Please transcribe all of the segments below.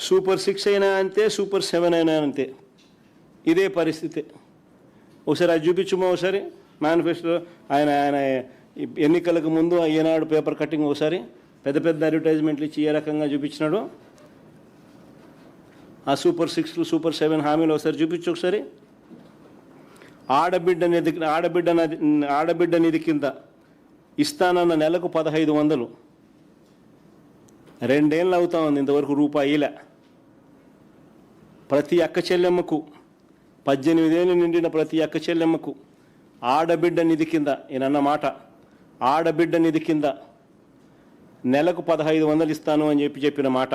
Super 6 అయినా అంతే, super 7 అయినా అంతే. ఇదే పరిస్థితి. ఒకసారి అది చూపించుమో, ఒకసారి మేనిఫెస్టో ఆయన ఎన్నికలకు ముందు ఈనాడు పేపర్ కటింగ్ ఒకసారి పెద్ద పెద్ద అడ్వర్టైజ్మెంట్లు ఇచ్చి ఏ రకంగా చూపించినాడు. ఆ సూపర్ 6 సూపర్ 7 హామీలు ఒకసారి చూపించు. ఒకసారి ఆడబిడ్డ నిధి కింద ఇస్తానన్న నెలకు 1500. 2 ఏళ్ళు అవుతా ఉంది, ఇంతవరకు రూపాయిలే. ప్రతి అక్క చెల్లెమ్మకు 18 ఏళ్ళు నిండిన ప్రతి అక్క చెల్లెమ్మకు ఆడబిడ్డ నిధి కింద, ఈయనన్న మాట, ఆడబిడ్డ నిధి కింద నెలకు 1500 ఇస్తాను అని చెప్పిన మాట.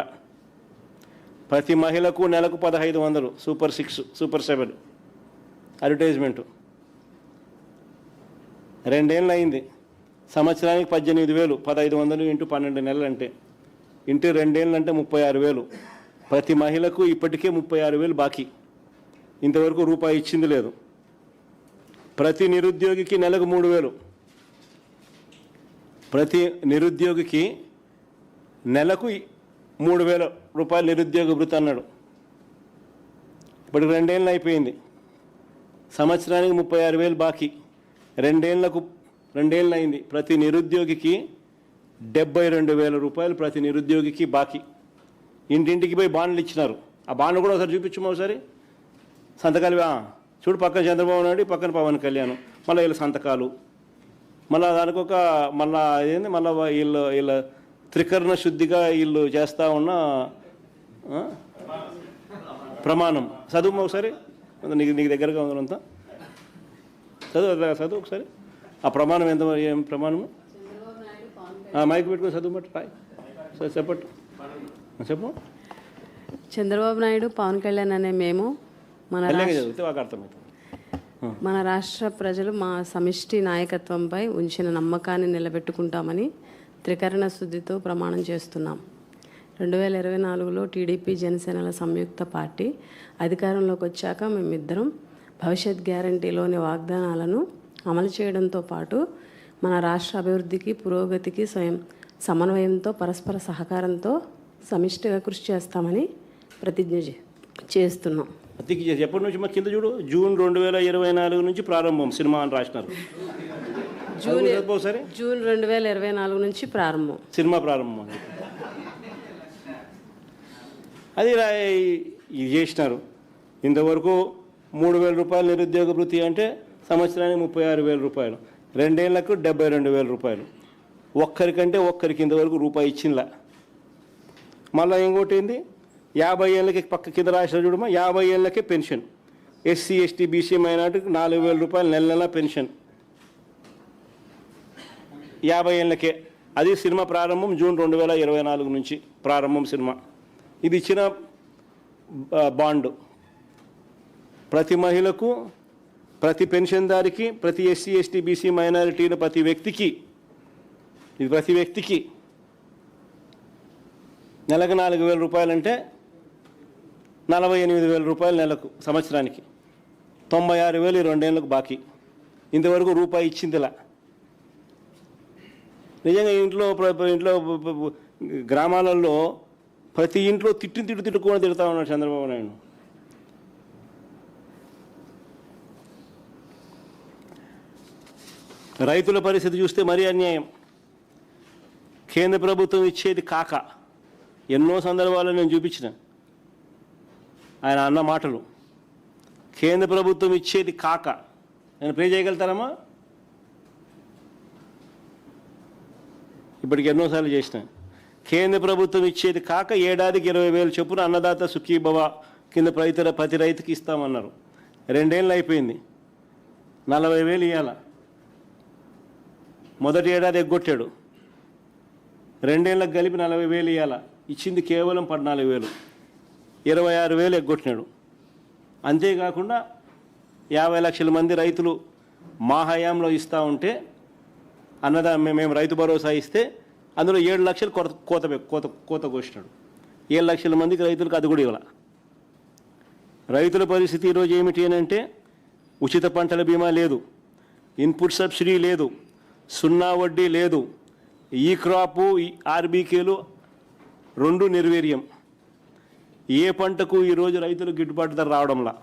ప్రతి మహిళకు నెలకు 1500. Super 6 super 7 advertisement. 2 ఏళ్ళు అయింది. సంవత్సరానికి 18,000. 1500 ఇంటూ 12 నెలలు అంటే, ఇంటూ 2 ఏళ్ళు అంటే 36,000. ప్రతి మహిళకు ఇప్పటికే 36,000 బాకీ. ఇంతవరకు రూపాయి ఇచ్చింది లేదు. ప్రతి నిరుద్యోగికి నెలకు 3,000. ప్రతి నిరుద్యోగికి నెలకు 3,000 రూపాయలు నిరుద్యోగ భృతి అన్నాడు. ఇప్పటికి 2 ఏళ్ళు అయిపోయింది. సంవత్సరానికి 36,000 బాకీ. 2 ఏళ్ళు అయింది. ప్రతి నిరుద్యోగికి 72,000 రూపాయలు ప్రతి నిరుద్యోగికి బాకీ. ఇంటింటికి పోయి బాండ్లు ఇచ్చినారు. ఆ బాండ్లు కూడా ఒకసారి చూపించమో, ఒకసారి సంతకాలు. చూడు, పక్కన చంద్రబాబు నాయుడు, పక్కన పవన్ కళ్యాణ్, మళ్ళీ వీళ్ళ సంతకాలు, మళ్ళీ దానికి ఒక ఏంది, మళ్ళీ వీళ్ళ త్రికరణ శుద్ధిగా వీళ్ళు చేస్తూ ఉన్న ప్రమాణం. చదువు ఒకసారి, నీకు దగ్గరగా ఉందంతా చదువు ఒకసారి. ఆ ప్రమాణం ఎంత, ఏం ప్రమాణము? మైక్ పెట్టుకుని చదువు బట్టి రాయి. సరే చెప్పట్టు, చెప్పు. చంద్రబాబు నాయుడు, పవన్ కళ్యాణ్ అనే మేము చదివితే మాకు అర్థమవుతుంది. మన రాష్ట్ర ప్రజలు మా సమిష్టి నాయకత్వంపై ఉంచిన నమ్మకాన్ని నిలబెట్టుకుంటామని త్రికరణ శుద్ధితో ప్రమాణం చేస్తున్నాం. 2024లో టీడీపీ జనసేనల సంయుక్త పార్టీ అధికారంలోకి వచ్చాక మేమిద్దరం భవిష్యత్ గ్యారంటీలోని వాగ్దానాలను అమలు చేయడంతో పాటు మన రాష్ట్ర అభివృద్ధికి, పురోగతికి సమన్వయంతో, పరస్పర సహకారంతో సమిష్టిగా కృషి చేస్తామని ప్రతిజ్ఞ చేస్తున్నాం. ఎప్పటి నుంచి మా కింద చూడు, జూన్ 2024 నుంచి ప్రారంభం సినిమా అని రాసినారు. జూన్ 2024 నుంచి ప్రారంభం, సినిమా ప్రారంభం. అది ఇది చేసినారు. ఇంతవరకు 3,000 రూపాయలు నిరుద్యోగ భృతి అంటే సంవత్సరానికి 36,000 రూపాయలు. 2 ఏళ్లకు 72,000 రూపాయలు. ఒక్కరికి ఇంతవరకు రూపాయి ఇచ్చిందిలా. మళ్ళీ ఇంకోటి ఏంది, 50 ఏళ్ళకి పక్క కింద రాసిన చూడమా, 50 ఏళ్ళకే పెన్షన్. ఎస్సీ, ఎస్టీ, బీసీ మైనార్టీకి 4,000 రూపాయలు నెల పెన్షన్ 50 ఏళ్ళకే. అది సినిమా ప్రారంభం జూన్ 2024 నుంచి ప్రారంభం సినిమా. ఇది ఇచ్చిన బాండు. ప్రతి మహిళకు, ప్రతి పెన్షన్దారికి, ప్రతి ఎస్సీ, ఎస్టీ, బీసీ మైనారిటీల ప్రతి వ్యక్తికి నెలకు 4,000 రూపాయలు అంటే 48,000 రూపాయలు నెలకు, సంవత్సరానికి 96,000 2 ఏళ్ళకు బాకీ. ఇంతవరకు రూపాయి ఇచ్చిందిలా. నిజంగా ఇంట్లో గ్రామాలలో ప్రతి ఇంట్లో తిట్టుకొని తిడతా ఉన్నాడు చంద్రబాబు నాయుడు. రైతుల పరిస్థితి చూస్తే మరీ అన్యాయం. కేంద్ర ప్రభుత్వం ఇచ్చేది కాక, ఎన్నో సందర్భాల్లో నేను చూపించిన ఆయన అన్న మాటలు. కేంద్ర ప్రభుత్వం ఇచ్చేది కాక, నేను ప్రే చేయగలుగుతారమ్మా? ఇప్పటికి ఎన్నోసార్లు చేసిన. కేంద్ర ప్రభుత్వం ఇచ్చేది కాక ఏడాదికి 20,000 చొప్పున అన్నదాత సుఖీభవ కింద ప్రతి రైతుకి ఇస్తామన్నారు. 2 ఏళ్ళు అయిపోయింది. 40,000 ఇవ్వాల. మొదటి ఏడాది ఎగ్గొట్టాడు. 2 ఏళ్ళకి కలిపి 40,000 ఇవ్వాల. ఇచ్చింది కేవలం 14,000. 26,000 ఎగ్గొట్టినాడు. అంతేకాకుండా 50 లక్షల మంది రైతులు మా హయాంలో ఇస్తూ ఉంటే, మేము రైతు భరోసా ఇస్తే అందులో 7 లక్షలు కోత కోసినాడు. 7 లక్షల మందికి రైతులకు అది కూడా ఇవ్వాలి. రైతుల పరిస్థితి ఈరోజు ఏమిటి అని అంటే, ఉచిత పంటల బీమా లేదు, ఇన్పుట్ సబ్సిడీ లేదు, 0 వడ్డీ లేదు, ఈ క్రాపు, ఆర్బీకేలు 2 నిర్వీర్యం. ఏ పంటకు ఈరోజు రైతులకు గిట్టుబాటు ధర రావడంలా.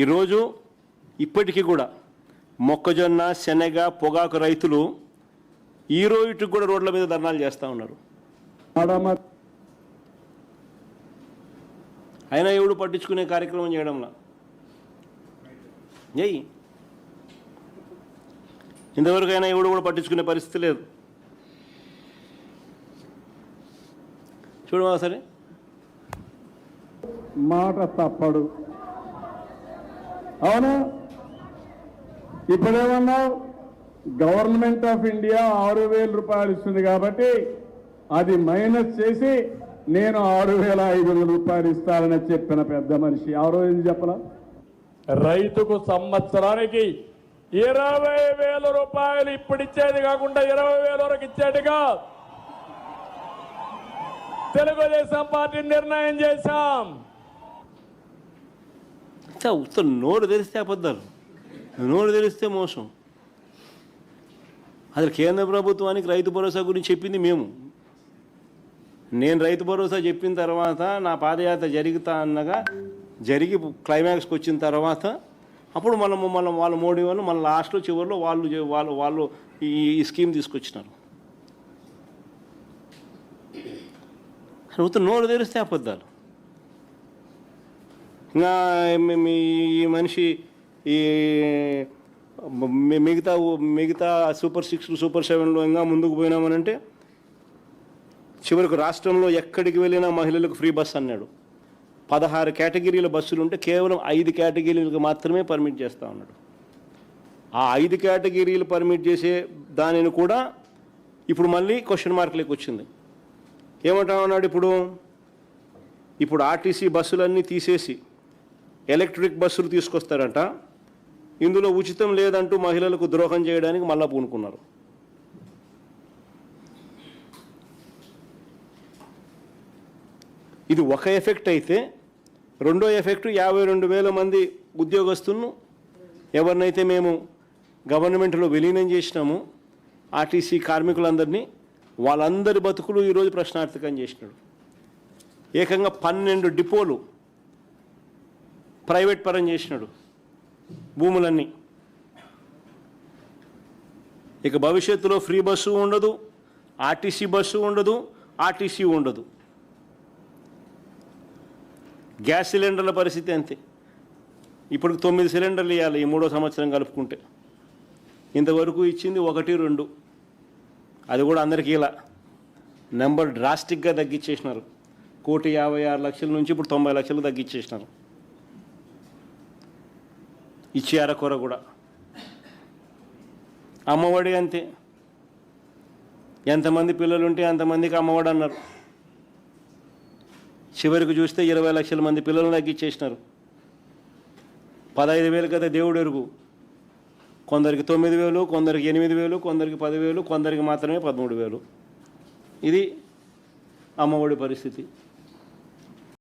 ఈరోజు ఇప్పటికీ కూడా మొక్కజొన్న, శనగ, పొగాకు రైతులు ఈ రోజుకి కూడా రోడ్ల మీద ధర్నాలు చేస్తూ ఉన్నారు. అయినా ఎవడు పట్టించుకునే కార్యక్రమం చేయడంలా. ఏయ్ ఇంతవరకు అయినా ఎవడు కూడా పట్టించుకునే పరిస్థితి లేదు. చూడమా సరే, మాట తప్పడు. అవునా? ఇప్పుడేమన్నావు? గవర్నమెంట్ ఆఫ్ ఇండియా 6,000 రూపాయలు ఇస్తుంది కాబట్టి అది మైనస్ చేసి నేను 6,500 రూపాయలు ఇస్తానని చెప్పిన పెద్ద మనిషి ఎవరో ఏం చెప్పలా? రైతుకు సంవత్సరానికి 20,000 రూపాయలు ఇప్పుడు ఇచ్చేది కాకుండా 20,000 వరకు ఇచ్చేట్టుగా తెలుగుదేశం పార్టీ నిర్ణయం చేశాం. ఉత్తరం నోరు తెరిస్తే అబద్ధాలు, నోరు తెరిస్తే మోసం. అసలు కేంద్ర ప్రభుత్వానికి రైతు భరోసా గురించి చెప్పింది మేము. నేను రైతు భరోసా చెప్పిన తర్వాత నా పాదయాత్ర జరుగుతా అన్నగా జరిగి క్లైమాక్స్కి వచ్చిన తర్వాత అప్పుడు వాళ్ళ మోడీ వాళ్ళు మన లాస్ట్లో చివరిలో వాళ్ళు ఈ స్కీమ్ తీసుకొచ్చినారు. ఉత్తరం నోరు తెరిస్తే అబద్ధాలు. ఇంకా ఈ మనిషి ఈ మిగతా సూపర్ 6 సూపర్ 7లో ఇంకా ముందుకు పోయినామనంటే చివరికి రాష్ట్రంలో ఎక్కడికి వెళ్ళినా మహిళలకు ఫ్రీ బస్ అన్నాడు. 16 కేటగిరీల బస్సులు ఉంటే కేవలం 5 కేటగిరీలకు మాత్రమే పర్మిట్ చేస్తూ ఉన్నాడు. ఆ 5 కేటగిరీలు పర్మిట్ చేసే దానిని కూడా ఇప్పుడు మళ్ళీ క్వశ్చన్ మార్క్లోకి వచ్చింది. ఏమంటా ఉన్నాడు? ఇప్పుడు ఆర్టీసీ బస్సులన్నీ తీసేసి ఎలక్ట్రిక్ బస్సులు తీసుకొస్తారంట. ఇందులో ఉచితం లేదంటూ మహిళలకు ద్రోహం చేయడానికి మళ్ళా పూనుకున్నారు. ఇది ఒక ఎఫెక్ట్ అయితే, రెండో ఎఫెక్ట్ 52,000 మంది ఉద్యోగస్తులను ఎవరినైతే మేము గవర్నమెంట్లో విలీనం చేసినామో ఆర్టీసీ కార్మికులందరినీ, వాళ్ళందరి బతుకులు ఈరోజు ప్రశ్నార్థకం చేసినాడు. ఏకంగా 12 డిపోలు ప్రైవేట్ పరం చేసినాడు భూములన్నీ. ఇక భవిష్యత్తులో ఫ్రీ బస్సు ఉండదు, ఆర్టీసీ బస్సు ఉండదు, ఆర్టీసీ ఉండదు. గ్యాస్ సిలిండర్ల పరిస్థితి అంతే. ఇప్పుడు 9 సిలిండర్లు ఇవ్వాలి ఈ 3వ సంవత్సరం కలుపుకుంటే. ఇంతవరకు ఇచ్చింది 1, 2. అది కూడా అందరికీ ఇలా నెంబర్ డ్రాస్టిక్గా తగ్గించేసినారు. 1,56,00,000 నుంచి ఇప్పుడు 90 లక్షలు తగ్గించేసినారు. ఇచ్చే అరకొర కూడా. అమ్మఒడి అంతే. ఎంతమంది పిల్లలు ఉంటే అంతమందికి అమ్మఒడి అన్నారు. చివరికి చూస్తే 20 లక్షల మంది పిల్లలను తగ్గించేసినారు. 15,000 కదా దేవుడు ఎరుగు. కొందరికి 9,000, కొందరికి 8,000, కొందరికి 10,000, కొందరికి మాత్రమే 13,000. ఇది అమ్మఒడి పరిస్థితి.